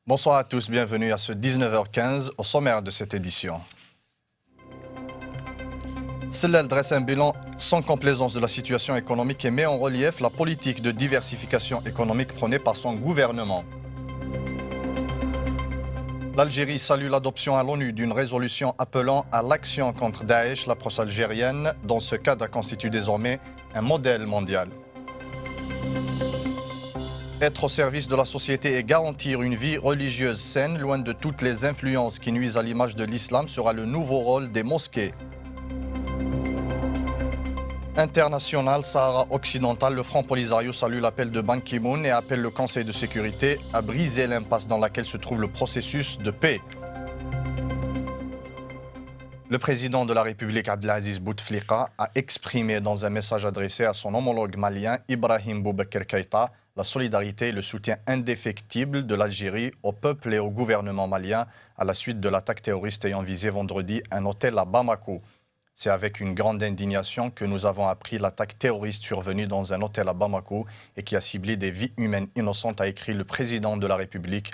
Bonsoir à tous, bienvenue à ce 19h15 au sommaire de cette édition. Sellal dresse un bilan sans complaisance de la situation économique et met en relief la politique de diversification économique prônée par son gouvernement. L'Algérie salue l'adoption à l'ONU d'une résolution appelant à l'action contre Daesh, la l'approche algérienne. Dans ce cadre, constitue désormais un modèle mondial. Être au service de la société et garantir une vie religieuse saine, loin de toutes les influences qui nuisent à l'image de l'islam, sera le nouveau rôle des mosquées. International, Sahara occidental, le Front Polisario salue l'appel de Ban Ki-moon et appelle le Conseil de sécurité à briser l'impasse dans laquelle se trouve le processus de paix. Le président de la République, Abdelaziz Bouteflika, a exprimé dans un message adressé à son homologue malien, Ibrahim Boubacar Keïta, la solidarité et le soutien indéfectible de l'Algérie au peuple et au gouvernement malien à la suite de l'attaque terroriste ayant visé vendredi un hôtel à Bamako. C'est avec une grande indignation que nous avons appris l'attaque terroriste survenue dans un hôtel à Bamako et qui a ciblé des vies humaines innocentes, a écrit le président de la République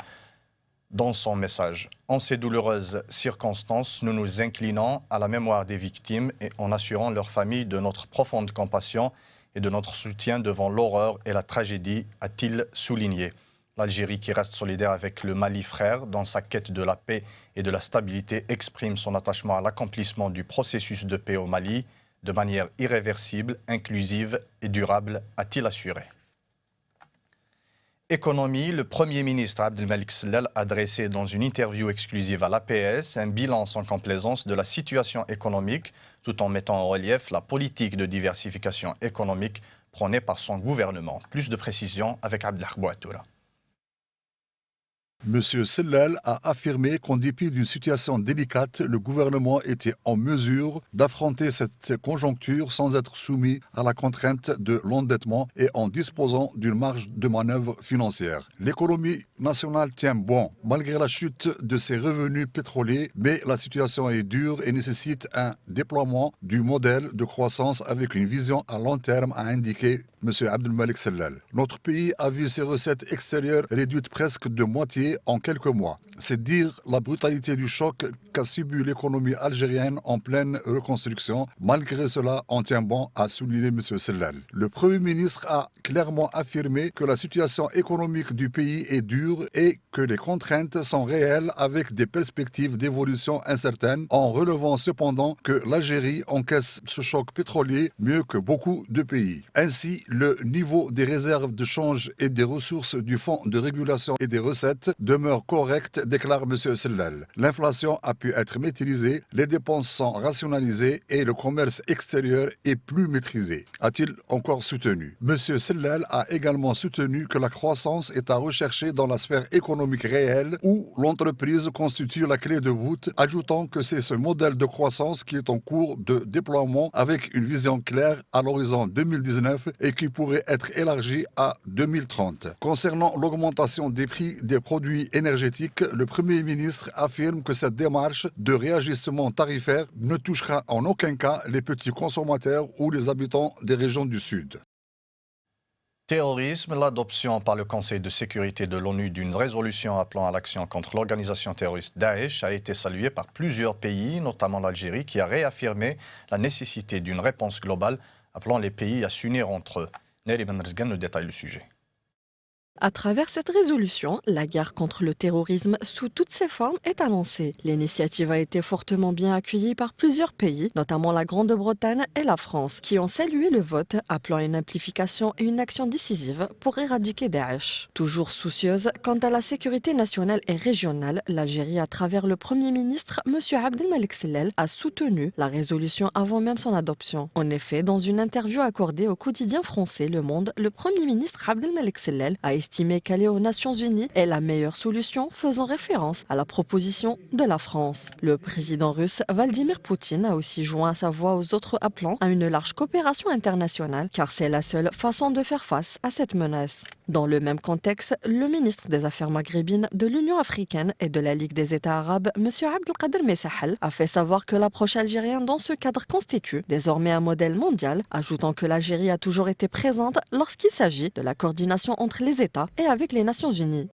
dans son message. En ces douloureuses circonstances, nous nous inclinons à la mémoire des victimes et en assurant leurs familles de notre profonde compassion et de notre soutien devant l'horreur et la tragédie, a-t-il souligné. L'Algérie, qui reste solidaire avec le Mali frère dans sa quête de la paix et de la stabilité, exprime son attachement à l'accomplissement du processus de paix au Mali de manière irréversible, inclusive et durable, a-t-il assuré. Économie, le Premier ministre Abdelmalek Sellal a dressé dans une interview exclusive à l'APS un bilan sans complaisance de la situation économique, tout en mettant en relief la politique de diversification économique prônée par son gouvernement. Plus de précisions avec Abdelhak Bouatoura. M. Sellal a affirmé qu'en dépit d'une situation délicate, le gouvernement était en mesure d'affronter cette conjoncture sans être soumis à la contrainte de l'endettement et en disposant d'une marge de manœuvre financière. L'économie nationale tient bon, malgré la chute de ses revenus pétroliers, mais la situation est dure et nécessite un déploiement du modèle de croissance avec une vision à long terme, a indiqué M. Abdelmalek Sellal. Notre pays a vu ses recettes extérieures réduites presque de moitié en quelques mois. C'est dire la brutalité du choc qu'a subi l'économie algérienne en pleine reconstruction. Malgré cela, on tient bon, a souligné M. Sellal. Le Premier ministre a clairement affirmé que la situation économique du pays est dure et que les contraintes sont réelles avec des perspectives d'évolution incertaines, en relevant cependant que l'Algérie encaisse ce choc pétrolier mieux que beaucoup de pays. Ainsi, le niveau des réserves de change et des ressources du Fonds de régulation et des recettes demeure correct, déclare M. Sellal. L'inflation a pu être maîtrisée, les dépenses sont rationalisées et le commerce extérieur est plus maîtrisé, a-t-il encore soutenu. M. Sellal a également soutenu que la croissance est à rechercher dans la sphère économique réelle où l'entreprise constitue la clé de voûte, ajoutant que c'est ce modèle de croissance qui est en cours de déploiement avec une vision claire à l'horizon 2019 et qui pourrait être élargie à 2030. Concernant l'augmentation des prix des produits énergétiques, le Premier ministre affirme que cette démarche de réajustement tarifaire ne touchera en aucun cas les petits consommateurs ou les habitants des régions du Sud. Terrorisme, l'adoption par le Conseil de sécurité de l'ONU d'une résolution appelant à l'action contre l'organisation terroriste Daesh a été saluée par plusieurs pays, notamment l'Algérie, qui a réaffirmé la nécessité d'une réponse globale appelant les pays à s'unir entre eux. Neri Ben Rizgan nous détaille le sujet. À travers cette résolution, la guerre contre le terrorisme sous toutes ses formes est annoncée. L'initiative a été fortement bien accueillie par plusieurs pays, notamment la Grande-Bretagne et la France, qui ont salué le vote, appelant à une implication et une action décisive pour éradiquer Daesh. Toujours soucieuse quant à la sécurité nationale et régionale, l'Algérie, à travers le Premier ministre, M. Abdelmalek Sellal, a soutenu la résolution avant même son adoption. En effet, dans une interview accordée au quotidien français Le Monde, le Premier ministre Abdelmalek Sellal a estimé qu'aller aux Nations Unies est la meilleure solution, faisant référence à la proposition de la France. Le président russe Vladimir Poutine a aussi joint sa voix aux autres appelant à une large coopération internationale, car c'est la seule façon de faire face à cette menace. Dans le même contexte, le ministre des Affaires maghrébines de l'Union africaine et de la Ligue des États arabes, M. Abdelkader Messahel, a fait savoir que l'approche algérienne dans ce cadre constitue désormais un modèle mondial, ajoutant que l'Algérie a toujours été présente lorsqu'il s'agit de la coordination entre les États et avec les Nations Unies.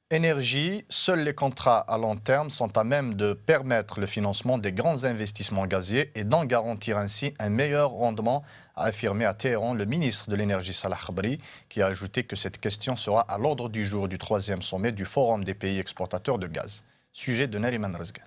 Énergie, seuls les contrats à long terme sont à même de permettre le financement des grands investissements gaziers et d'en garantir ainsi un meilleur rendement, a affirmé à Téhéran le ministre de l'Énergie Salah Khabri, qui a ajouté que cette question sera à l'ordre du jour du 3e sommet du Forum des pays exportateurs de gaz. Sujet de Nariman Rezgan.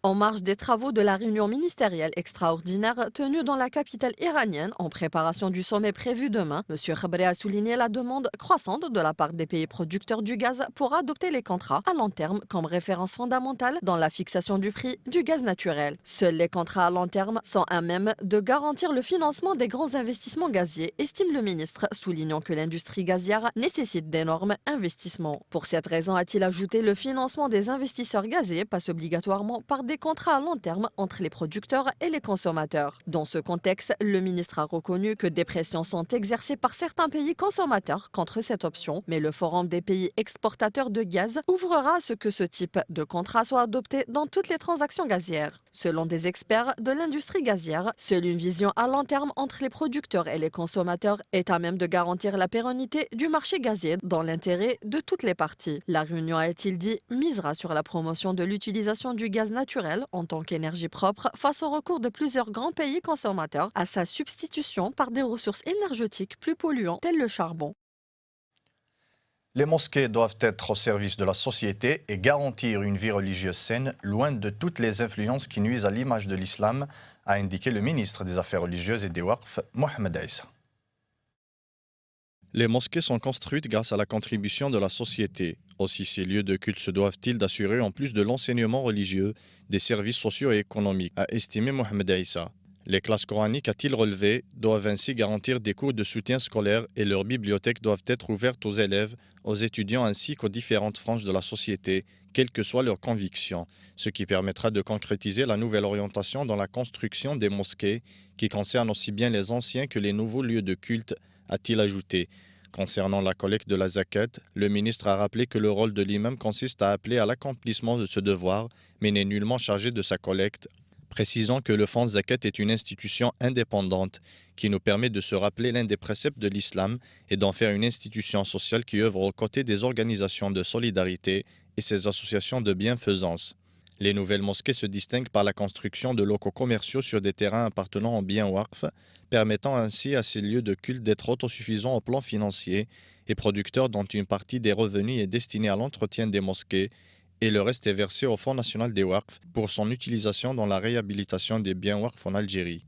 En marge des travaux de la réunion ministérielle extraordinaire tenue dans la capitale iranienne en préparation du sommet prévu demain, M. Khabri a souligné la demande croissante de la part des pays producteurs du gaz pour adopter les contrats à long terme comme référence fondamentale dans la fixation du prix du gaz naturel. Seuls les contrats à long terme sont à même de garantir le financement des grands investissements gaziers, estime le ministre, soulignant que l'industrie gazière nécessite d'énormes investissements. Pour cette raison, a-t-il ajouté, le financement des investisseurs gaziers passe obligatoirement par des contrats à long terme entre les producteurs et les consommateurs. Dans ce contexte, le ministre a reconnu que des pressions sont exercées par certains pays consommateurs contre cette option, mais le Forum des pays exportateurs de gaz ouvrira à ce que ce type de contrat soit adopté dans toutes les transactions gazières. Selon des experts de l'industrie gazière, seule une vision à long terme entre les producteurs et les consommateurs est à même de garantir la pérennité du marché gazier dans l'intérêt de toutes les parties. La réunion, a-t-il dit, misera sur la promotion de l'utilisation du gaz naturel en tant qu'énergie propre face au recours de plusieurs grands pays consommateurs à sa substitution par des ressources énergétiques plus polluantes telles le charbon. Les mosquées doivent être au service de la société et garantir une vie religieuse saine, loin de toutes les influences qui nuisent à l'image de l'islam, a indiqué le ministre des Affaires religieuses et des Waqf, Mohamed Aïssa. Les mosquées sont construites grâce à la contribution de la société. Aussi, ces lieux de culte se doivent-ils d'assurer, en plus de l'enseignement religieux, des services sociaux et économiques, a estimé Mohamed Aïssa. Les classes coraniques, a-t-il relevé, doivent ainsi garantir des cours de soutien scolaire et leurs bibliothèques doivent être ouvertes aux élèves, aux étudiants ainsi qu'aux différentes franges de la société, quelles que soient leurs convictions, ce qui permettra de concrétiser la nouvelle orientation dans la construction des mosquées, qui concerne aussi bien les anciens que les nouveaux lieux de culte, a-t-il ajouté. Concernant la collecte de la zakat, le ministre a rappelé que le rôle de l'imam consiste à appeler à l'accomplissement de ce devoir, mais n'est nullement chargé de sa collecte, précisant que le fonds zakat est une institution indépendante qui nous permet de se rappeler l'un des préceptes de l'islam et d'en faire une institution sociale qui œuvre aux côtés des organisations de solidarité et ses associations de bienfaisance. Les nouvelles mosquées se distinguent par la construction de locaux commerciaux sur des terrains appartenant aux biens Waqf, permettant ainsi à ces lieux de culte d'être autosuffisants au plan financier et producteurs dont une partie des revenus est destinée à l'entretien des mosquées et le reste est versé au Fonds national des Waqf pour son utilisation dans la réhabilitation des biens Waqf en Algérie.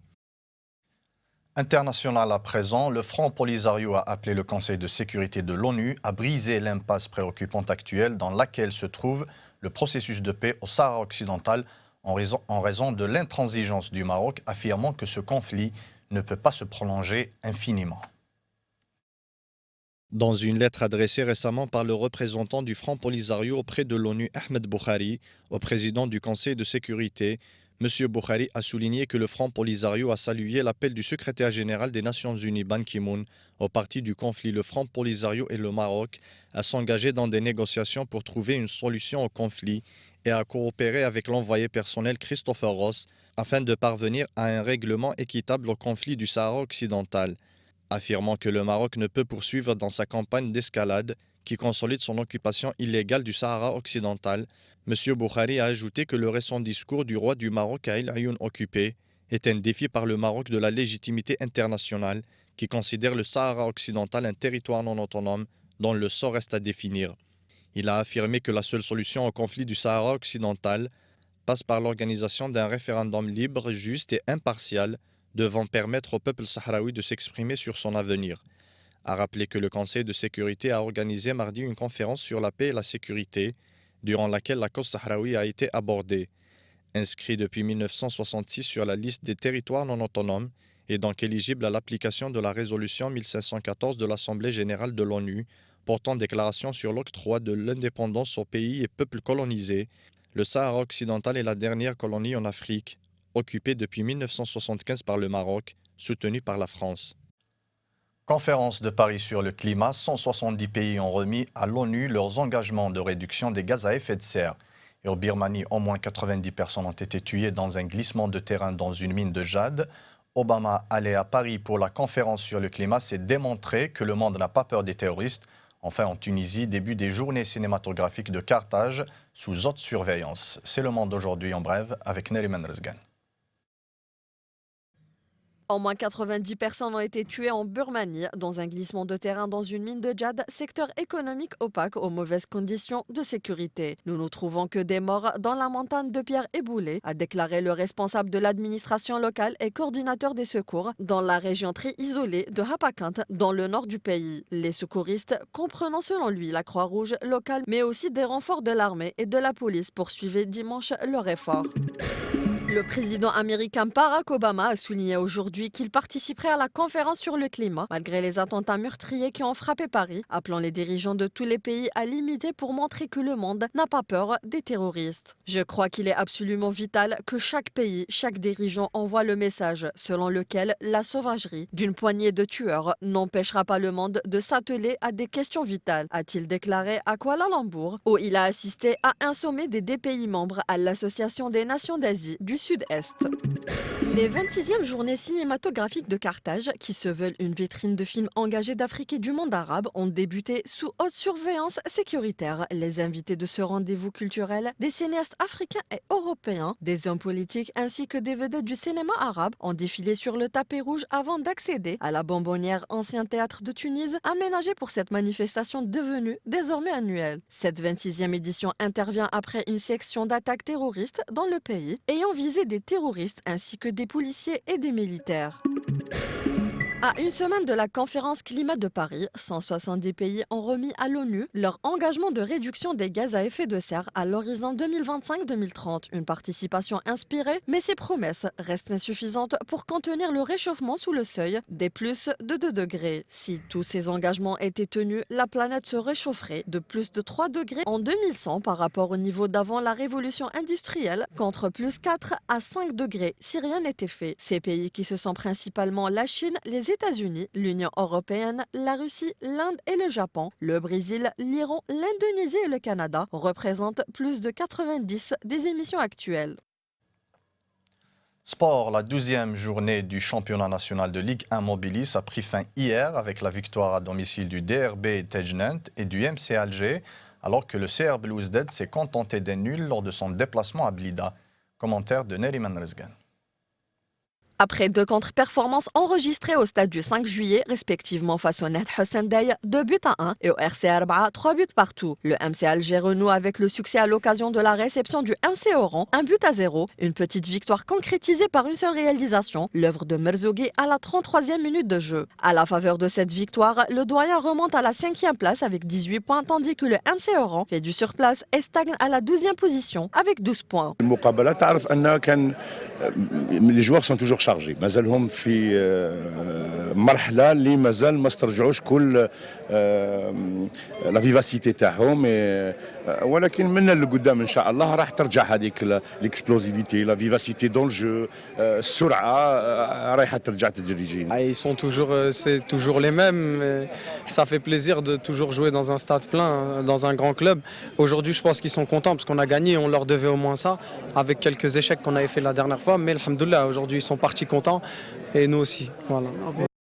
International à présent, le Front Polisario a appelé le Conseil de sécurité de l'ONU à briser l'impasse préoccupante actuelle dans laquelle se trouve le processus de paix au Sahara occidental en raison de l'intransigeance du Maroc, affirmant que ce conflit ne peut pas se prolonger infiniment. Dans une lettre adressée récemment par le représentant du Front Polisario auprès de l'ONU, Ahmed Boukhari, au président du Conseil de sécurité, M. Boukhari a souligné que le Front Polisario a salué l'appel du secrétaire général des Nations Unies Ban Ki-moon aux parties du conflit, le Front Polisario et le Maroc, à s'engager dans des négociations pour trouver une solution au conflit et à coopérer avec l'envoyé personnel Christopher Ross afin de parvenir à un règlement équitable au conflit du Sahara occidental, affirmant que le Maroc ne peut poursuivre dans sa campagne d'escalade qui consolide son occupation illégale du Sahara occidental. M. Boukhari a ajouté que le récent discours du roi du Maroc à El Ayoun occupé est un défi par le Maroc de la légitimité internationale qui considère le Sahara occidental un territoire non autonome dont le sort reste à définir. Il a affirmé que la seule solution au conflit du Sahara occidental passe par l'organisation d'un référendum libre, juste et impartial devant permettre au peuple sahraoui de s'exprimer sur son avenir. A rappelé que le Conseil de sécurité a organisé mardi une conférence sur la paix et la sécurité, durant laquelle la cause sahraoui a été abordée. Inscrit depuis 1966 sur la liste des territoires non autonomes et donc éligible à l'application de la résolution 1514 de l'Assemblée générale de l'ONU portant déclaration sur l'octroi de l'indépendance aux pays et peuples colonisés, le Sahara occidental est la dernière colonie en Afrique, occupée depuis 1975 par le Maroc, soutenue par la France. Conférence de Paris sur le climat, 170 pays ont remis à l'ONU leurs engagements de réduction des gaz à effet de serre. Et au Birmanie, au moins 90 personnes ont été tuées dans un glissement de terrain dans une mine de jade. Obama, allé à Paris pour la conférence sur le climat, s'est démontré que le monde n'a pas peur des terroristes, Enfin, en Tunisie, début des journées cinématographiques de Carthage sous haute surveillance. C'est le monde d'aujourd'hui en bref avec Neriman Rezgan. Au moins 90 personnes ont été tuées en Birmanie dans un glissement de terrain dans une mine de jade, secteur économique opaque aux mauvaises conditions de sécurité. Nous ne trouvons que des morts dans la montagne de pierre éboulée, a déclaré le responsable de l'administration locale et coordinateur des secours dans la région très isolée de Hapakant, dans le nord du pays. Les secouristes, comprenant selon lui la Croix-Rouge locale, mais aussi des renforts de l'armée et de la police, poursuivaient dimanche leur effort. Le président américain Barack Obama a souligné aujourd'hui qu'il participerait à la conférence sur le climat, malgré les attentats meurtriers qui ont frappé Paris, appelant les dirigeants de tous les pays à limiter pour montrer que le monde n'a pas peur des terroristes. Je crois qu'il est absolument vital que chaque pays, chaque dirigeant envoie le message selon lequel la sauvagerie d'une poignée de tueurs n'empêchera pas le monde de s'atteler à des questions vitales, a-t-il déclaré à Kuala Lumpur, où il a assisté à un sommet des pays membres à l'Association des Nations d'Asie du Sud-Est. Les 26e journées cinématographiques de Carthage, qui se veulent une vitrine de films engagés d'Afrique et du monde arabe, ont débuté sous haute surveillance sécuritaire. Les invités de ce rendez-vous culturel, des cinéastes africains et européens, des hommes politiques ainsi que des vedettes du cinéma arabe, ont défilé sur le tapis rouge avant d'accéder à la Bonbonnière, ancien théâtre de Tunis, aménagé pour cette manifestation devenue désormais annuelle. Cette 26e édition intervient après une section d'attaques terroristes dans le pays, ayant visé des terroristes ainsi que des policiers et des militaires. À une semaine de la conférence climat de Paris, 170 pays ont remis à l'ONU leur engagement de réduction des gaz à effet de serre à l'horizon 2025-2030. Une participation inspirée, mais ces promesses restent insuffisantes pour contenir le réchauffement sous le seuil des plus de 2 degrés. Si tous ces engagements étaient tenus, la planète se réchaufferait de plus de 3 degrés en 2100 par rapport au niveau d'avant la révolution industrielle, contre plus 4 à 5 degrés si rien n'était fait. Ces pays qui se sont principalement la Chine, les États-Unis, l'Union européenne, la Russie, l'Inde et le Japon, le Brésil, l'Iran, l'Indonésie et le Canada représentent plus de 90 des émissions actuelles. Sport, la 12e journée du championnat national de Ligue 1 Mobilis a pris fin hier avec la victoire à domicile du DRB Tejnant et du MC Alger, alors que le CR Belouizdad s'est contenté d'un nul lors de son déplacement à Blida. Commentaire de Neriman Rezgan. Après 2 contre-performances enregistrées au stade du 5 juillet, respectivement face au Net Hossenday, 2 buts à 1 et au RC Arba'a, 3 buts partout. Le MC Alger renoue avec le succès à l'occasion de la réception du MC Oran, 1 but à 0. Une petite victoire concrétisée par une seule réalisation, l'œuvre de Merzougui à la 33e minute de jeu. À la faveur de cette victoire, le doyen remonte à la 5e place avec 18 points, tandis que le MC Oran fait du surplace et stagne à la 12e position avec 12 points. Les joueurs sont toujours chargés مازالهم في مرحله اللي مازال ما استرجعوش كل لا فيفاسيتي تاعهم ولكن من لقدام ان شاء الله راح ترجع هذيك الاكسبلوزيفيتي لا فيفاسيتي دون الجو السرعه رايحه ترجع تدريجيا. Ils sont toujours c'est toujours les mêmes. Ça fait plaisir de toujours jouer dans un stade plein, dans un grand club. Aujourd'hui, je pense qu'ils sont contents parce qu'on a gagné, on leur devait au moins ça avec quelques échecs qu'on avait fait la dernière fois, mais alhamdoulilah, aujourd'hui ils sont partis contents et nous aussi. Voilà.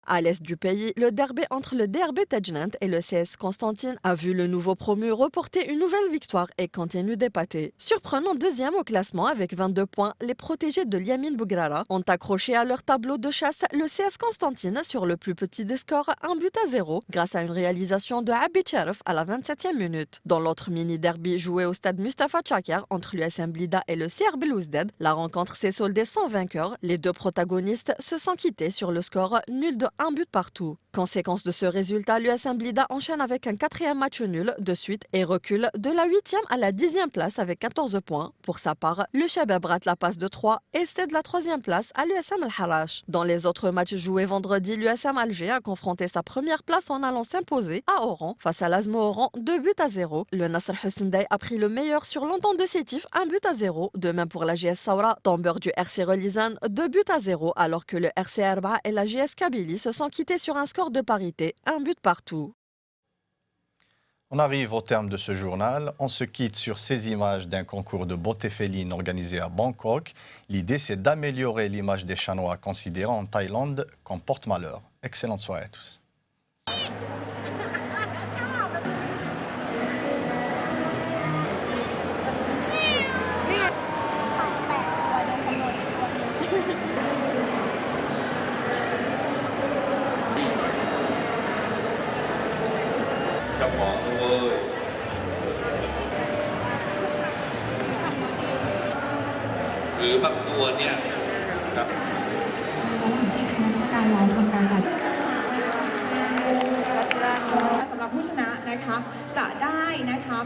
À l'est du pays, le derby entre le DRB Tejnant et le CS Constantine a vu le nouveau promu reporter une nouvelle victoire et continue d'épater. Surprenant 2e au classement avec 22 points, les protégés de Liamin Bougrara ont accroché à leur tableau de chasse le CS Constantine sur le plus petit des scores, 1 but à 0, grâce à une réalisation de Abid Cherif à la 27e minute. Dans l'autre mini-derby joué au stade Mustafa Chakar entre l'USM Blida et le CR Belouizdad, la rencontre s'est soldée sans vainqueur. Les 2 protagonistes se sont quittés sur le score nul de 1 but partout. Conséquence de ce résultat, l'USM Blida enchaîne avec un 4e match nul de suite et recule de la 8e à la 10e place avec 14 points. Pour sa part, le Shabab rate la passe de 3 et cède la 3e place à l'USM Al-Harash. Dans les autres matchs joués vendredi, l'USM Alger a confronté sa première place en allant s'imposer à Oran face à l'Azmo Oran, 2 buts à 0. Le Nasr Hussenday a pris le meilleur sur l'entente de Sétif, 1 but à 0. De même pour la GS Saoura, tombeur du RC Relizane, 2 buts à 0, alors que le RC Arba'a et la GS Kabylie se sont quittés sur un score de parité, 1 but partout. On arrive au terme de ce journal. On se quitte sur ces images d'un concours de beauté féline organisé à Bangkok. L'idée, c'est d'améliorer l'image des Chanois considérés en Thaïlande comme porte-malheur. Excellente soirée à tous. รือบางตัวเนี่ยครับ ระหว่างที่คณะกรรมการเราทำการตัดสินสำหรับผู้ชนะนะคะจะได้นะคะ